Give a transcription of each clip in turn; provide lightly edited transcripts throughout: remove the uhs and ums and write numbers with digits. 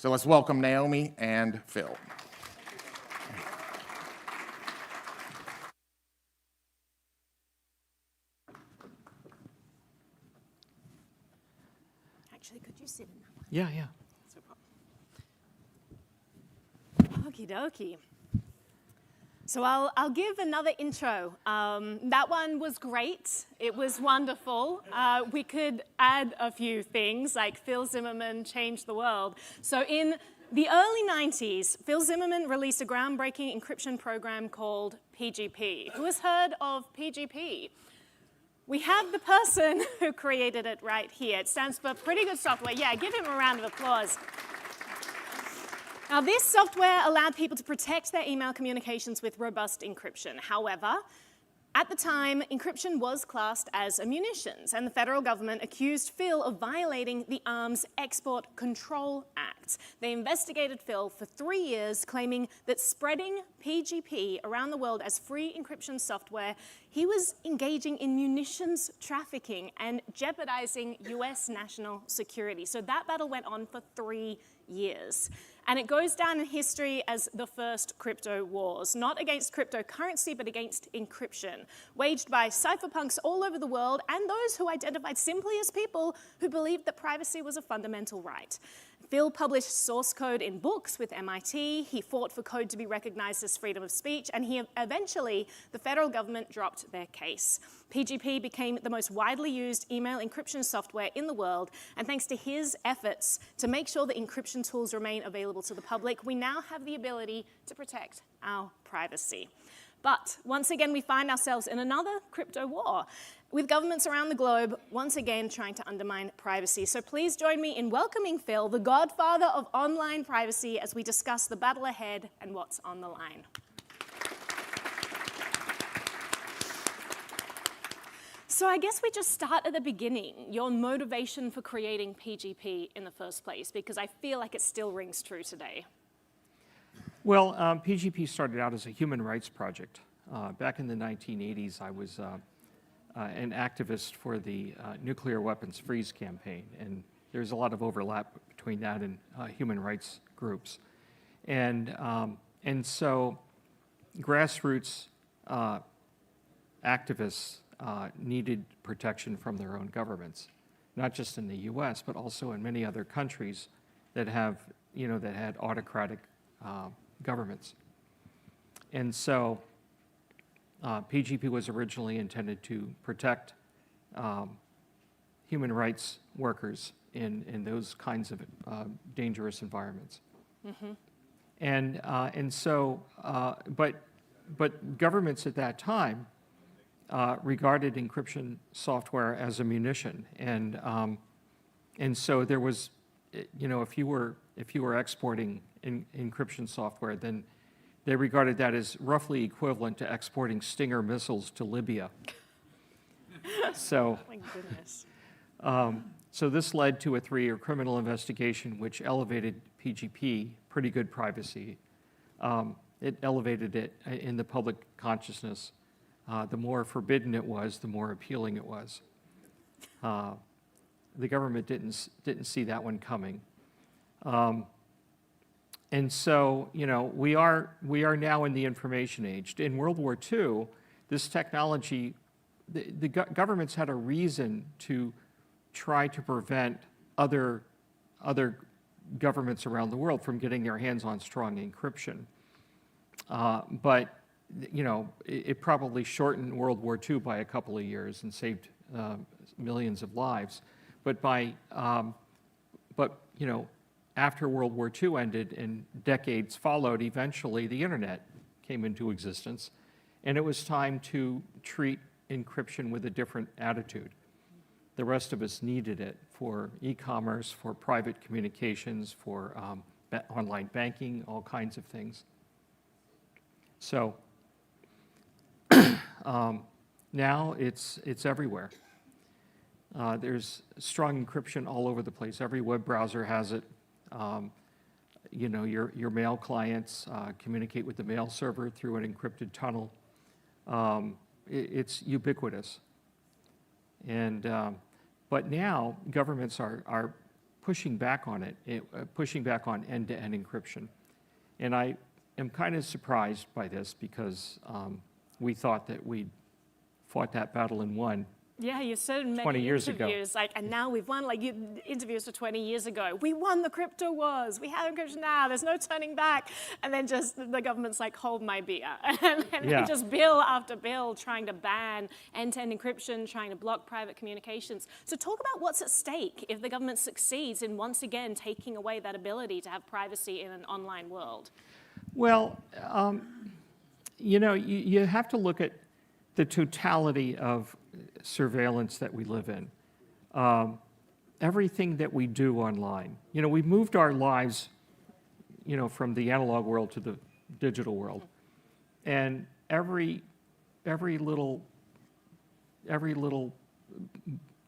So let's welcome Naomi and Phil. Actually, could you sit in that one? Yeah. Okie dokie. So I'll give another intro. That one was great. It was wonderful. We could add a few things, like Phil Zimmermann changed the world. So in the early 90s, Phil Zimmermann released a groundbreaking encryption program called PGP. Who has heard of PGP? We have the person who created it right here. It stands for Pretty Good Software. Yeah, give him a round of applause. Now, this software allowed people to protect their email communications with robust encryption. However, at the time, encryption was classed as a munitions, and the federal government accused Phil of violating the Arms Export Control Act. They investigated Phil for 3 years, claiming that spreading PGP around the world as free encryption software, he was engaging in munitions trafficking and jeopardizing US national security. So that battle went on for 3 years. And it goes down in history as the first crypto wars, not against cryptocurrency, but against encryption, waged by cypherpunks all over the world and those who identified simply as people who believed that privacy was a fundamental right. Phil published source code in books with MIT. He fought for code to be recognized as freedom of speech, and eventually, the federal government dropped their case. PGP became the most widely used email encryption software in the world, and thanks to his efforts to make sure that encryption tools remain available to the public, we now have the ability to protect our privacy. But once again, we find ourselves in another crypto war, with governments around the globe once again trying to undermine privacy. So please join me in welcoming Phil, the godfather of online privacy, as we discuss the battle ahead and what's on the line. So I guess we just start at the beginning, your motivation for creating PGP in the first place, because I feel like it still rings true today. Well, PGP started out as a human rights project. Back in the 1980s, I was an activist for the Nuclear Weapons Freeze campaign, and there's a lot of overlap between that and human rights groups. And so grassroots activists needed protection from their own governments, not just in the U.S., but also in many other countries that have, that had autocratic governments. And so PGP was originally intended to protect human rights workers in those kinds of dangerous environments. Mm-hmm. And so, but governments at that time regarded encryption software as a munition, and so there was, if you were exporting encryption software, then they regarded that as roughly equivalent to exporting Stinger missiles to Libya. So, My goodness. So this led to a 3-year criminal investigation, which elevated PGP, pretty good privacy. It elevated it in the public consciousness. The more forbidden it was, the more appealing it was. The government didn't see that one coming. And so, we are now in the information age. In World War II, this technology, the governments had a reason to try to prevent other governments around the world from getting their hands on strong encryption. But, it probably shortened World War II by a couple of years and saved millions of lives. But after World War II ended and decades followed, eventually the internet came into existence, and it was time to treat encryption with a different attitude. The rest of us needed it for e-commerce, for private communications, for online banking, all kinds of things. So now it's everywhere. There's strong encryption all over the place. Every web browser has it. Your mail clients communicate with the mail server through an encrypted tunnel. It's ubiquitous. And but now governments are pushing back on it, pushing back on end-to-end encryption. And I am kind of surprised by this because we thought that we'd fought that battle and won. Yeah, you said in 20 many years ago. interviews, like, and now we've won, like, interviews for 20 years ago. We won the crypto wars. We have encryption now. There's no turning back. And then just the government's like, hold my beer. And Yeah. just bill after bill trying to ban end-to-end encryption, trying to block private communications. So talk about what's at stake if the government succeeds in once again taking away that ability to have privacy in an online world. Well, you have to look at the totality of surveillance that we live in. Everything that we do online. We've moved our lives, from the analog world to the digital world. And every little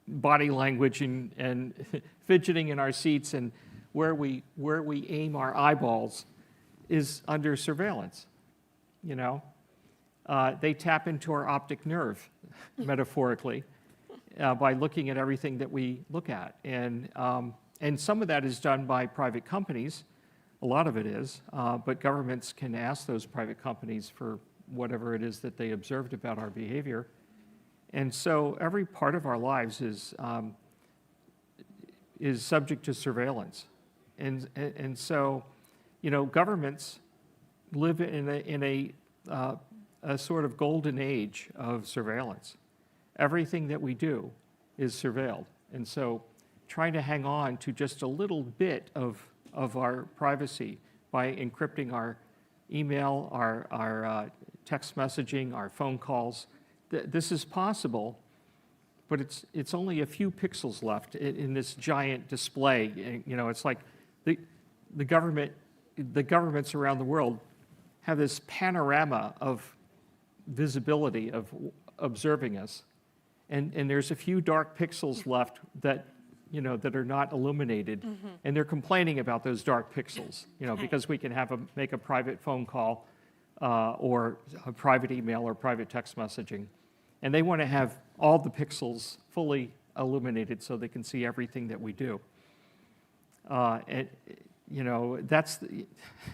body language and fidgeting in our seats and where we aim our eyeballs is under surveillance. They tap into our optic nerve, metaphorically, by looking at everything that we look at. And some of that is done by private companies. A lot of it is. But governments can ask those private companies for whatever it is that they observed about our behavior. And so every part of our lives is subject to surveillance. And so, governments live in a sort of golden age of surveillance. Everything that we do is surveilled. And so trying to hang on to just a little bit of our privacy by encrypting our email, our text messaging, our phone calls, this is possible, but it's only a few pixels left in this giant display. It's like the governments around the world have this panorama of visibility of observing us, and there's a few dark pixels left that are not illuminated, and they're complaining about those dark pixels, because we can make a private phone call or a private email or private text messaging, and they want to have all the pixels fully illuminated so they can see everything that we do.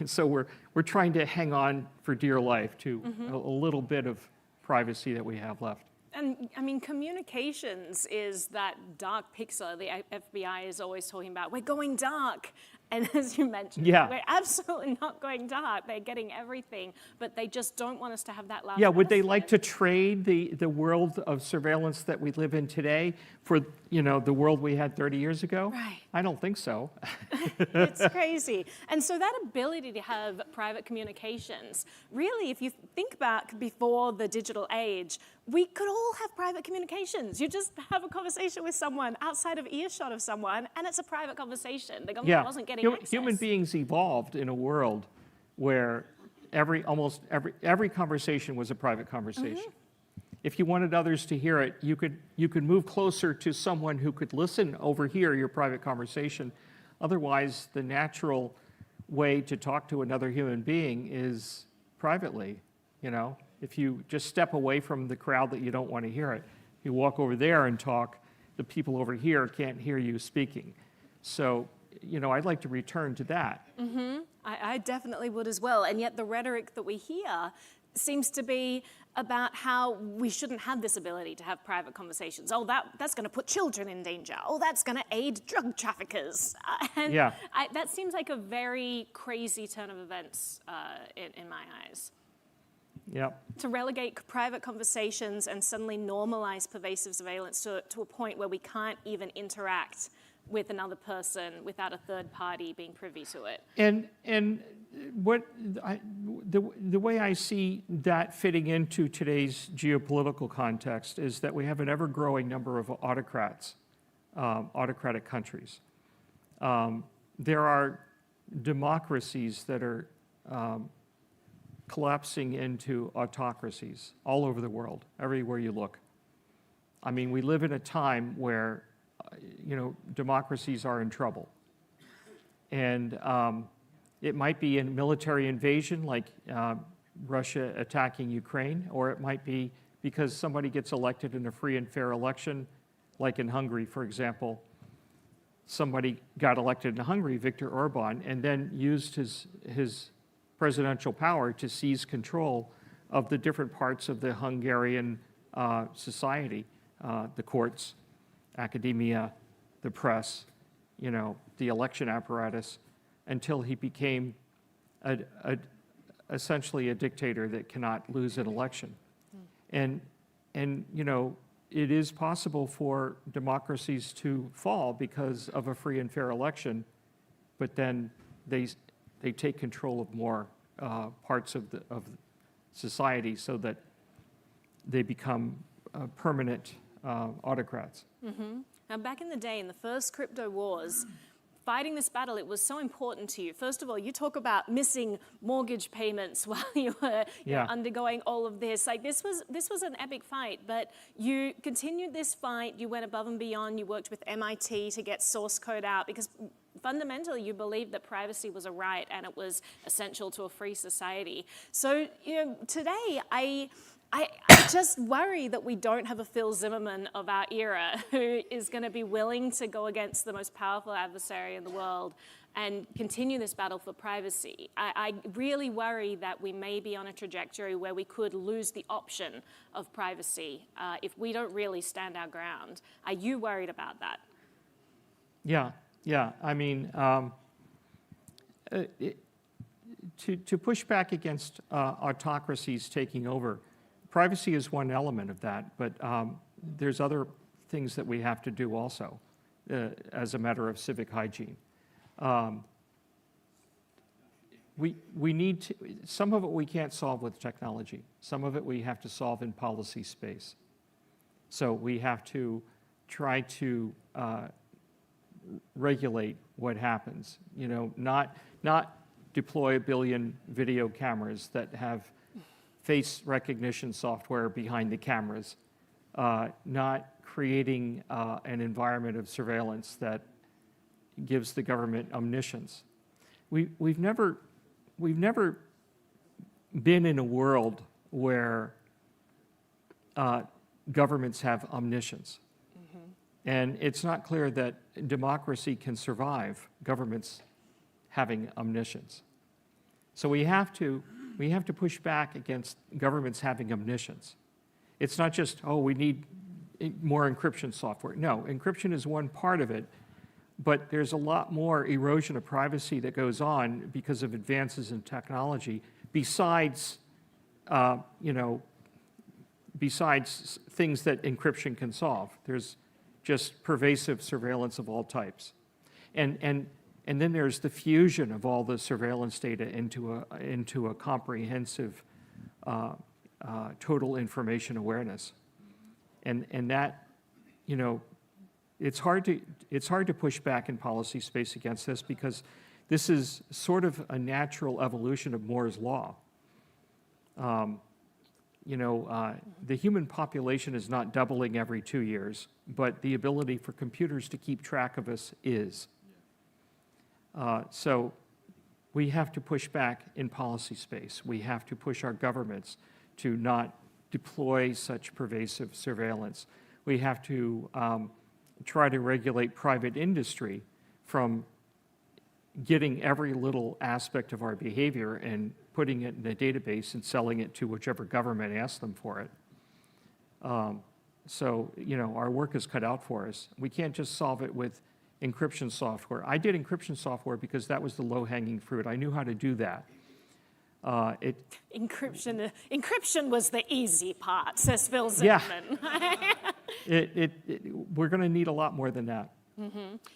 So we're trying to hang on for dear life to a little bit of privacy that we have left. And I mean, communications is that dark pixel the FBI is always talking about. We're going dark. And as you mentioned, we're absolutely not going dark. They're getting everything, but they just don't want us to have that last. Yeah, would they like to trade the world of surveillance that we live in today for, the world we had 30 years ago? Right. I don't think so. It's crazy. And so that ability to have private communications, really, if you think back before the digital age, we could all have private communications. You just have a conversation with someone outside of earshot of someone, and it's a private conversation. The government wasn't getting access. Human beings evolved in a world where almost every conversation was a private conversation. If you wanted others to hear it, you could move closer to someone who could overhear your private conversation. Otherwise, the natural way to talk to another human being is privately, If you just step away from the crowd that you don't want to hear it, you walk over there and talk, the people over here can't hear you speaking. So, I'd like to return to that. I definitely would as well. And yet the rhetoric that we hear seems to be about how we shouldn't have this ability to have private conversations. Oh, that's going to put children in danger. Oh, that's going to aid drug traffickers. That seems like a very crazy turn of events in my eyes. Yep. To relegate private conversations and suddenly normalize pervasive surveillance to a point where we can't even interact with another person without a third party being privy to it. And the way I see that fitting into today's geopolitical context is that we have an ever-growing number of autocratic countries. There are democracies that are collapsing into autocracies all over the world, everywhere you look. I mean, we live in a time where, democracies are in trouble. And it might be a military invasion like Russia attacking Ukraine, or it might be because somebody gets elected in a free and fair election, like in Hungary, for example. somebody got elected in Hungary, Viktor Orban, and then used his presidential power to seize control of the different parts of the Hungarian society, the courts, academia, the press, the election apparatus, until he became essentially a dictator that cannot lose an election. And it is possible for democracies to fall because of a free and fair election, but then they take control of more parts of society so that they become permanent autocrats. Now, back in the day, in the first crypto wars, fighting this battle, it was so important to you. First of all, you talk about missing mortgage payments while you were undergoing all of this. Like, this was an epic fight, but you continued this fight. You went above and beyond. You worked with MIT to get source code out because fundamentally you believed that privacy was a right and it was essential to a free society. So, today I just worry that we don't have a Phil Zimmermann of our era who is going to be willing to go against the most powerful adversary in the world and continue this battle for privacy. I really worry that we may be on a trajectory where we could lose the option of privacy if we don't really stand our ground. Are you worried about that? Yeah. I mean, to push back against autocracies taking over, privacy is one element of that, but there's other things that we have to do also as a matter of civic hygiene. We need to, some of it we can't solve with technology. Some of it we have to solve in policy space. So we have to try to regulate what happens. Not deploy 1 billion video cameras that have face recognition software behind the cameras, not creating an environment of surveillance that gives the government omniscience. We've never been in a world where governments have omniscience. And it's not clear that democracy can survive governments having omniscience. So we have to push back against governments having omniscience. It's not just, we need more encryption software. No, encryption is one part of it, but there's a lot more erosion of privacy that goes on because of advances in technology besides things that encryption can solve. There's just pervasive surveillance of all types. And then there's the fusion of all the surveillance data into a comprehensive total information awareness. And that, it's hard to push back in policy space against this because this is sort of a natural evolution of Moore's law. The human population is not doubling every 2 years, but the ability for computers to keep track of us is. So we have to push back in policy space. We have to push our governments to not deploy such pervasive surveillance. We have to try to regulate private industry from getting every little aspect of our behavior and putting it in a database and selling it to whichever government asks them for it. So, our work is cut out for us. We can't just solve it with encryption software. I did encryption software because that was the low-hanging fruit. I knew how to do that. Encryption was the easy part, says Phil Zimmermann. Yeah. We're going to need a lot more than that.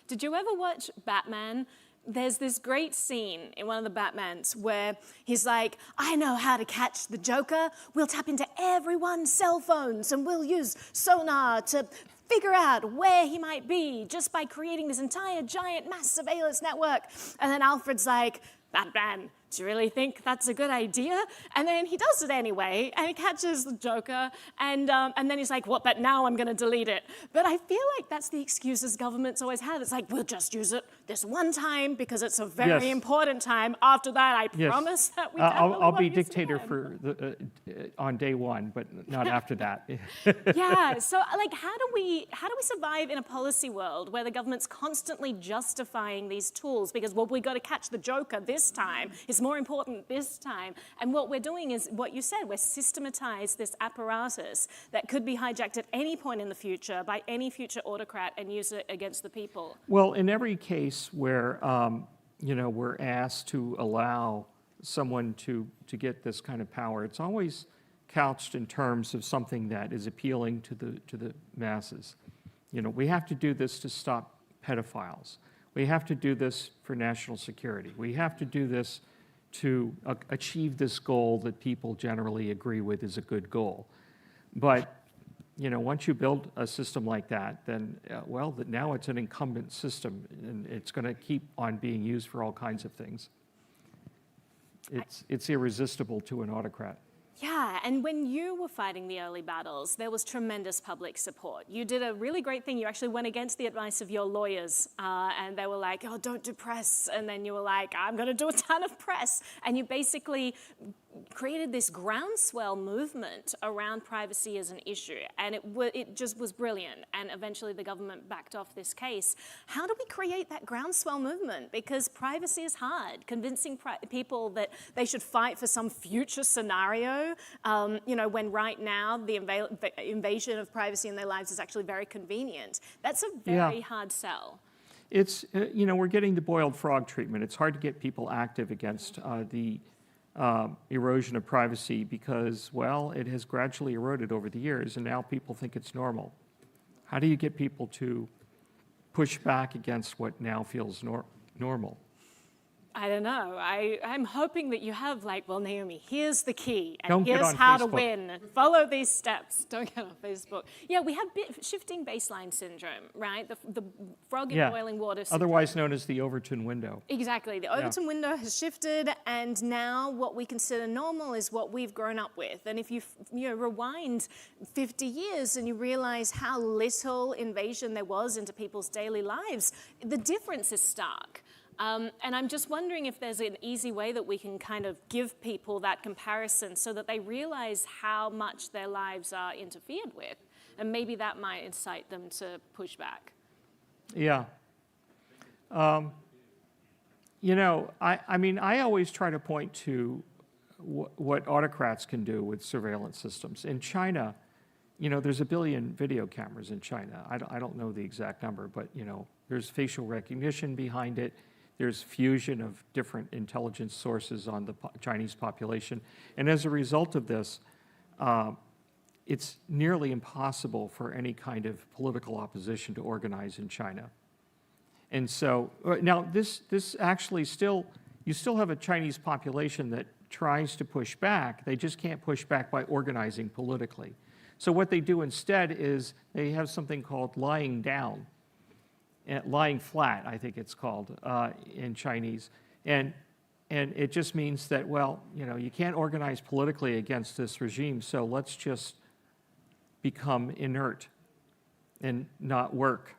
Did you ever watch Batman? There's this great scene in one of the Batmans where he's like, I know how to catch the Joker. We'll tap into everyone's cell phones and we'll use sonar to figure out where he might be just by creating this entire giant mass surveillance network. And then Alfred's like, Batman, do you really think that's a good idea? And then he does it anyway, and he catches the Joker, and then he's like, what, but now I'm going to delete it. But I feel like that's the excuses governments always have. It's like, we'll just use it this one time because it's a very important time. After that, I promise that we definitely I'll be won't use it dictator again. for on day one, but not after that. Yeah, so like how do we survive in a policy world where the government's constantly justifying these tools because, well, we got to catch the Joker this time. It's more important this time. And what we're doing is what you said, we're systematized this apparatus that could be hijacked at any point in the future by any future autocrat and use it against the people. Well, in every case where we're asked to allow someone to get this kind of power, it's always couched in terms of something that is appealing to the masses. We have to do this to stop pedophiles. We have to do this for national security. We have to do this to achieve this goal that people generally agree with is a good goal. But once you build a system like that, then, now it's an incumbent system, and it's going to keep on being used for all kinds of things. It's irresistible to an autocrat. Yeah, and when you were fighting the early battles, there was tremendous public support. You did a really great thing. You actually went against the advice of your lawyers, and they were like, oh, don't do press. And then you were like, I'm going to do a ton of press. And you basically created this groundswell movement around privacy as an issue, and it just was brilliant. And eventually the government backed off this case. How do we create that groundswell movement? Because privacy is hard. Convincing people that they should fight for some future scenario, when right now the invasion of privacy in their lives is actually very convenient. That's a very hard sell. It's, we're getting the boiled frog treatment. It's hard to get people active against the erosion of privacy because, it has gradually eroded over the years, and now people think it's normal. How do you get people to push back against what now feels normal? I don't know. I'm hoping that you have Naomi, here's the key, and Don't here's get on how to Facebook. win. Follow these steps. Don't get on Facebook. Yeah, we have shifting baseline syndrome, right? The frog in boiling water syndrome. Otherwise known as the Overton window. Exactly. The Overton window has shifted, and now what we consider normal is what we've grown up with. And if you rewind 50 years and you realize how little invasion there was into people's daily lives, the difference is stark. And I'm just wondering if there's an easy way that we can kind of give people that comparison so that they realize how much their lives are interfered with. And maybe that might incite them to push back. Yeah. I always try to point to what autocrats can do with surveillance systems. In China, there's 1 billion video cameras in China. I don't know the exact number, but, there's facial recognition behind it. There's fusion of different intelligence sources on the Chinese population. And as a result of this, it's nearly impossible for any kind of political opposition to organize in China. And so, now this actually you still have a Chinese population that tries to push back. They just can't push back by organizing politically. So what they do instead is they have something called lying down. Lying flat, I think it's called in Chinese. And it just means that, you can't organize politically against this regime, so let's just become inert and not work,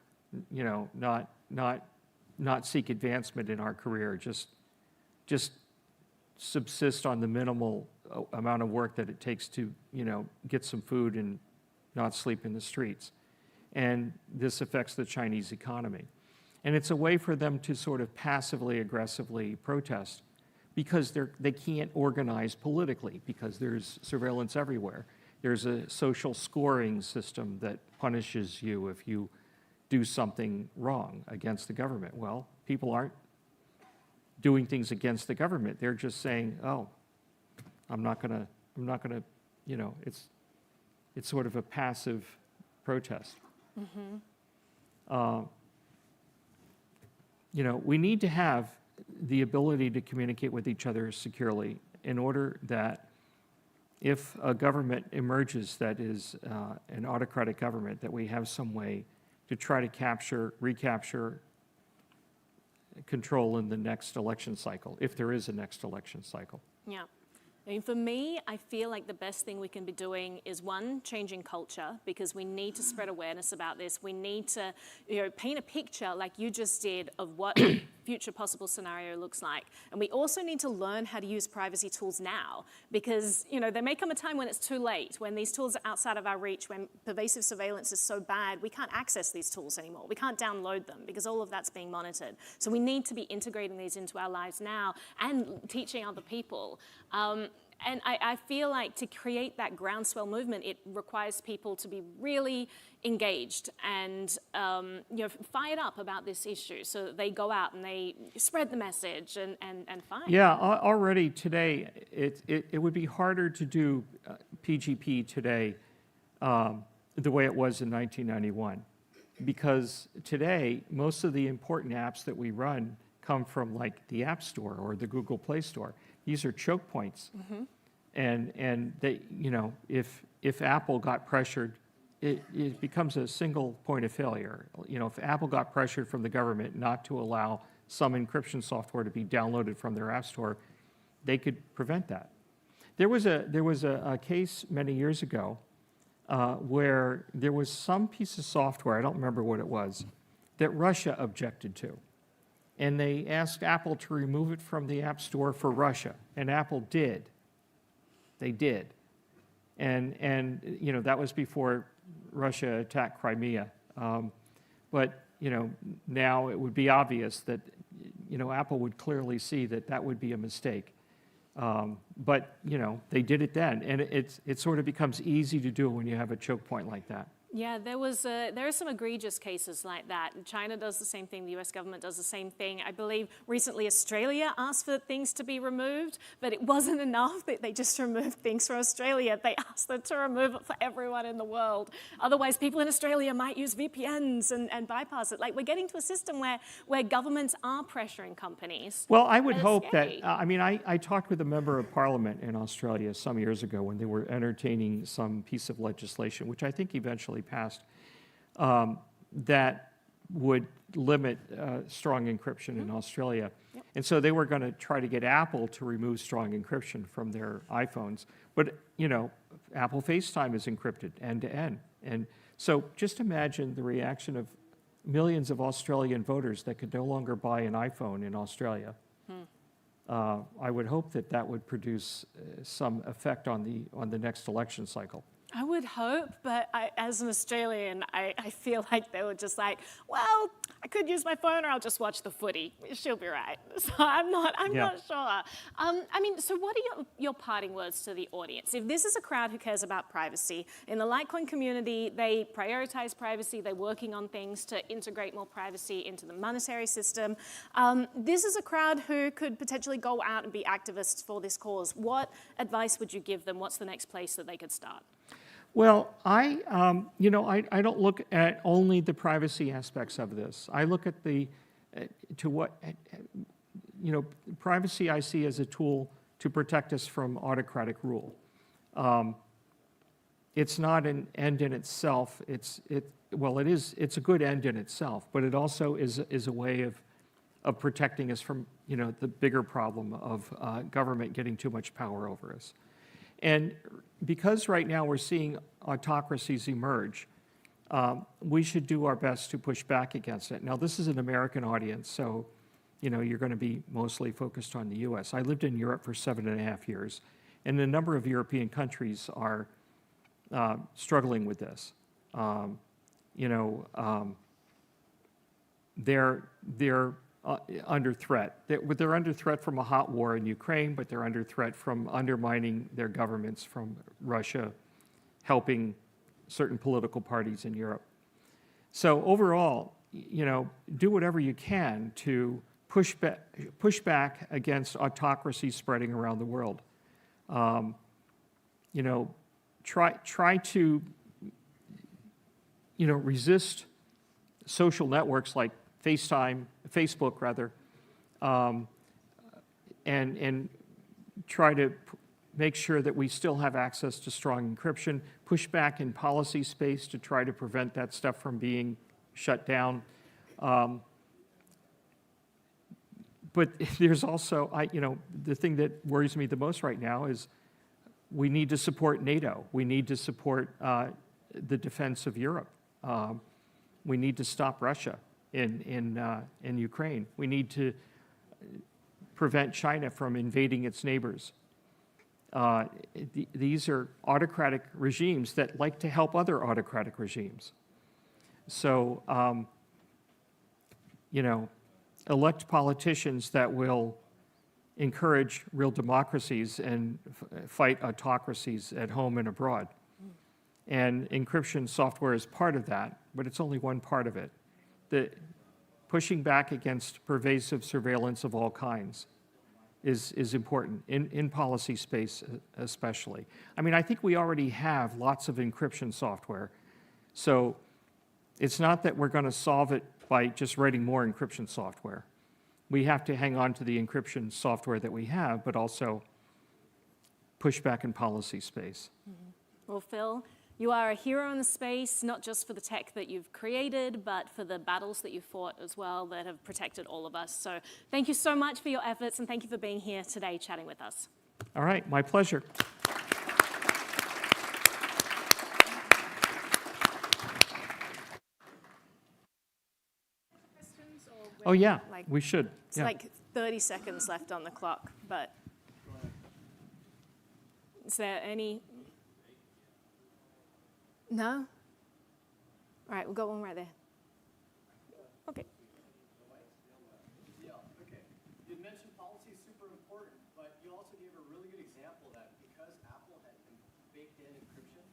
not seek advancement in our career, just subsist on the minimal amount of work that it takes to, get some food and not sleep in the streets. And this affects the Chinese economy. And it's a way for them to sort of passively, aggressively protest because they can't organize politically because there's surveillance everywhere. There's a social scoring system that punishes you if you do something wrong against the government. Well, people aren't doing things against the government. They're just saying, oh, I'm not gonna, it's sort of a passive protest. Mm-hmm. We need to have the ability to communicate with each other securely in order that if a government emerges that is an autocratic government, that we have some way to try to recapture control in the next election cycle, if there is a next election cycle. Yeah. I mean, for me, I feel like the best thing we can be doing is, one, changing culture, because we need to spread awareness about this. We need to, paint a picture like you just did of what future possible scenario looks like. And we also need to learn how to use privacy tools now, because, there may come a time when it's too late, when these tools are outside of our reach, when pervasive surveillance is so bad, we can't access these tools anymore. We can't download them because all of that's being monitored. So we need to be integrating these into our lives now and teaching other people. And I feel like to create that groundswell movement, it requires people to be really engaged and fired up about this issue, so that they go out and they spread the message and fight. Yeah, already today, it would be harder to do PGP today the way it was in 1991, because today, most of the important apps that we run come from like the App Store or the Google Play Store. These are choke points. Mm-hmm. And they, if Apple got pressured, it becomes a single point of failure. If Apple got pressured from the government not to allow some encryption software to be downloaded from their App Store, they could prevent that. There was a case many years ago where there was some piece of software, I don't remember what it was, that Russia objected to. And they asked Apple to remove it from the App Store for Russia, and Apple did. They did. And that was before Russia attacked Crimea. But now it would be obvious that, Apple would clearly see that that would be a mistake. But they did it then, and it sort of becomes easy to do when you have a choke point like that. Yeah, there are some egregious cases like that. China does the same thing. The US government does the same thing. I believe recently Australia asked for things to be removed, but it wasn't enough that they just removed things for Australia. They asked them to remove it for everyone in the world. Otherwise, people in Australia might use VPNs and bypass it. Like, we're getting to a system where governments are pressuring companies. Well, I would hope that, I talked with a member of parliament in Australia some years ago when they were entertaining some piece of legislation, which I think eventually passed, that would limit strong encryption in Australia. Yep. And so they were going to try to get Apple to remove strong encryption from their iPhones. But, Apple FaceTime is encrypted end to end. And so just imagine the reaction of millions of Australian voters that could no longer buy an iPhone in Australia. I would hope that would produce some effect on the next election cycle. I would hope, but as an Australian, I feel like they were just like, well, I could use my phone or I'll just watch the footy. She'll be right. So I'm not sure. So what are your parting words to the audience? If this is a crowd who cares about privacy, in the Litecoin community, they prioritize privacy. They're working on things to integrate more privacy into the monetary system. This is a crowd who could potentially go out and be activists for this cause. What advice would you give them? What's the next place that they could start? Well, I don't look at only the privacy aspects of this. I look at privacy I see as a tool to protect us from autocratic rule. It's not an end in itself. It's a good end in itself, but it also is a way of protecting us from, the bigger problem of government getting too much power over us. And because right now we're seeing autocracies emerge, we should do our best to push back against it. Now, this is an American audience, so you're going to be mostly focused on the U.S. I lived in Europe for 7.5 years, and a number of European countries are struggling with this. They're under threat. They're under threat from a hot war in Ukraine, but they're under threat from undermining their governments, from Russia helping certain political parties in Europe. So overall, do whatever you can to push back against autocracy spreading around the world. Try to resist social networks like Facebook rather, and try to make sure that we still have access to strong encryption, push back in policy space to try to prevent that stuff from being shut down. but there's also, the thing that worries me the most right now is we need to support NATO. We need to support the defense of Europe. We need to stop Russia in Ukraine. We need to prevent China from invading its neighbors. These are autocratic regimes that like to help other autocratic regimes. So, elect politicians that will encourage real democracies and fight autocracies at home and abroad. And encryption software is part of that, but it's only one part of it. The pushing back against pervasive surveillance of all kinds is important, in policy space especially. I mean, I think we already have lots of encryption software, so it's not that we're going to solve it by just writing more encryption software. We have to hang on to the encryption software that we have, but also push back in policy space. Well, Phil, you are a hero in the space, not just for the tech that you've created, but for the battles that you've fought as well that have protected all of us. So thank you so much for your efforts, and thank you for being here today chatting with us. All right, my pleasure. Oh, yeah, we should. It's like 30 seconds left on the clock, but is there any? No? All right, we'll go one right there. Okay. Yeah, okay. You mentioned policy is super important, but you also gave a really good example that because Apple had baked in encryption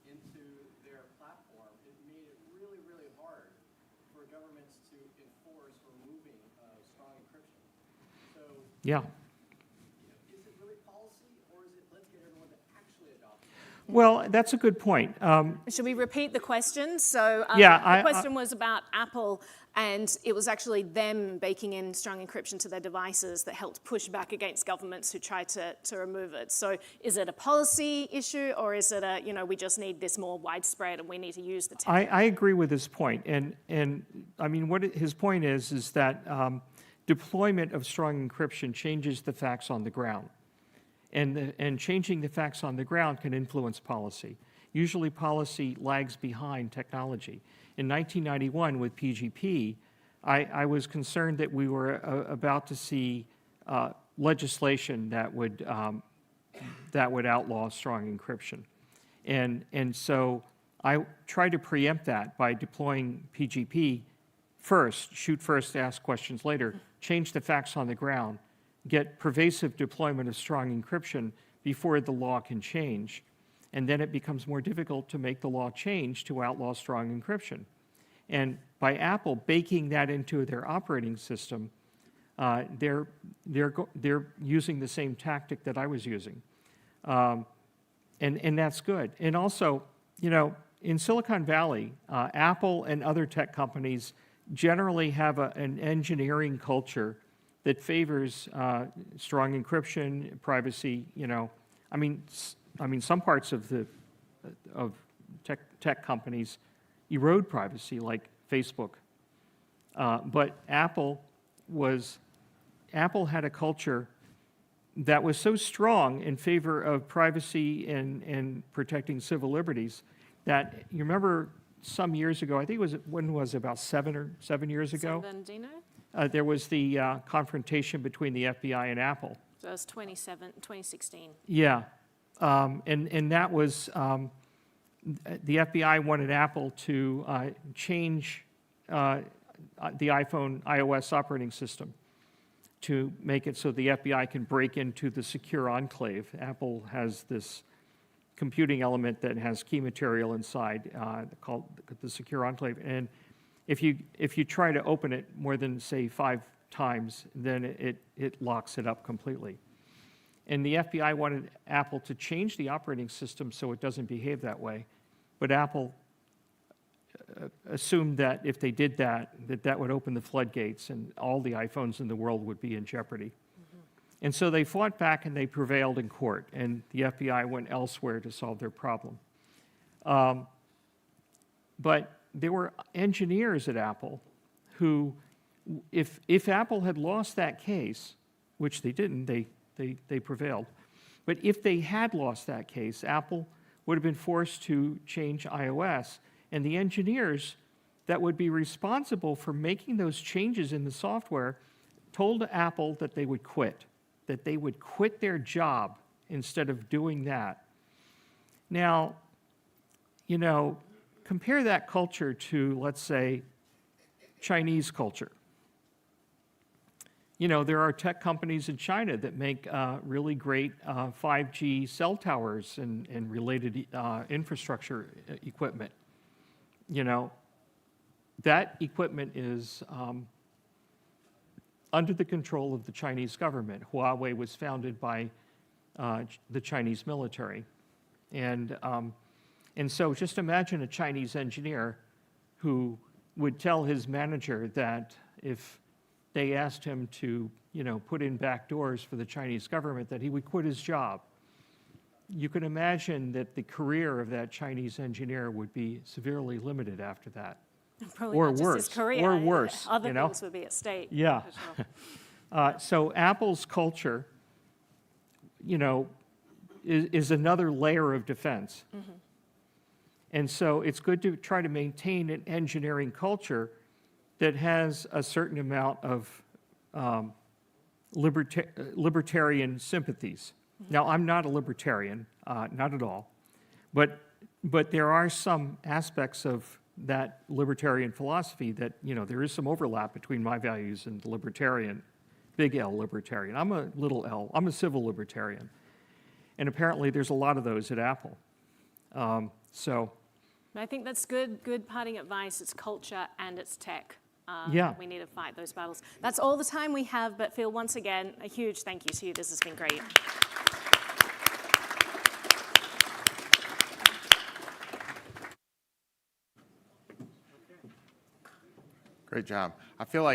into their platform, it made it really, really hard for governments to enforce removing strong encryption. So, Yeah. is it really policy, or is it let's get everyone to actually adopt it? Well, that's a good point. Should we repeat the question? So Yeah, the question was about Apple, and it was actually them baking in strong encryption to their devices that helped push back against governments who tried to remove it. So is it a policy issue, or is it we just need this more widespread and we need to use the tech? I agree with his point, and I mean his point is that deployment of strong encryption changes the facts on the ground, and changing the facts on the ground can influence policy. Usually, policy lags behind technology. In 1991, with PGP, I was concerned that we were about to see legislation that would outlaw strong encryption, and so I tried to preempt that by deploying PGP first, shoot first, ask questions later, change the facts on the ground, get pervasive deployment of strong encryption before the law can change, and then it becomes more difficult to make the law change to outlaw strong encryption. And by Apple baking that into their operating system, they're using the same tactic that I was using, and that's good. And also, in Silicon Valley, Apple and other tech companies generally have an engineering culture that favors strong encryption, privacy. I mean, some parts of tech companies erode privacy, like Facebook. But Apple had a culture that was so strong in favor of privacy and protecting civil liberties that, you remember some years ago, I think when was it, about 7 years ago? 7, do you know? There was the confrontation between the FBI and Apple. So that was 2016. Yeah, and that was, the FBI wanted Apple to change the iPhone iOS operating system to make it so the FBI can break into the secure enclave. Apple has this computing element that has key material inside called the secure enclave, and if you try to open it more than, say, 5 times, then it locks it up completely. And the FBI wanted Apple to change the operating system so it doesn't behave that way, but Apple assumed that if they did that would open the floodgates and all the iPhones in the world would be in jeopardy. Mm-hmm. And so they fought back and they prevailed in court, and the FBI went elsewhere to solve their problem. But there were engineers at Apple who if Apple had lost that case, which they didn't, they prevailed, but if they had lost that case, Apple would have been forced to change iOS, and the engineers that would be responsible for making those changes in the software told Apple that they would quit their job instead of doing that. Now, you know, compare that culture to, let's say, Chinese culture. You know, there are tech companies in China that make really great 5G cell towers and related infrastructure equipment. You know, that equipment is under the control of the Chinese government. Huawei was founded by the Chinese military. And so just imagine a Chinese engineer who would tell his manager that if they asked him to, you know, put in back doors for the Chinese government, that he would quit his job. You can imagine that the career of that Chinese engineer would be severely limited after that. Probably Or not just worse, his career, or worse, other you know? things would be at stake. Yeah. for sure. So Apple's culture, you know, is another layer of defense. Mm-hmm. And so it's good to try to maintain an engineering culture that has a certain amount of libertarian sympathies. Mm-hmm. Now, I'm not a libertarian, not at all, but there are some aspects of that libertarian philosophy that, you know, there is some overlap between my values and the libertarian, big L libertarian. I'm a little L, I'm a civil libertarian. And apparently there's a lot of those at Apple. So. I think that's good parting advice. It's culture and it's tech. Yeah. We need to fight those battles. That's all the time we have, but Phil, once again, a huge thank you to you. This has been great. Great job. I feel like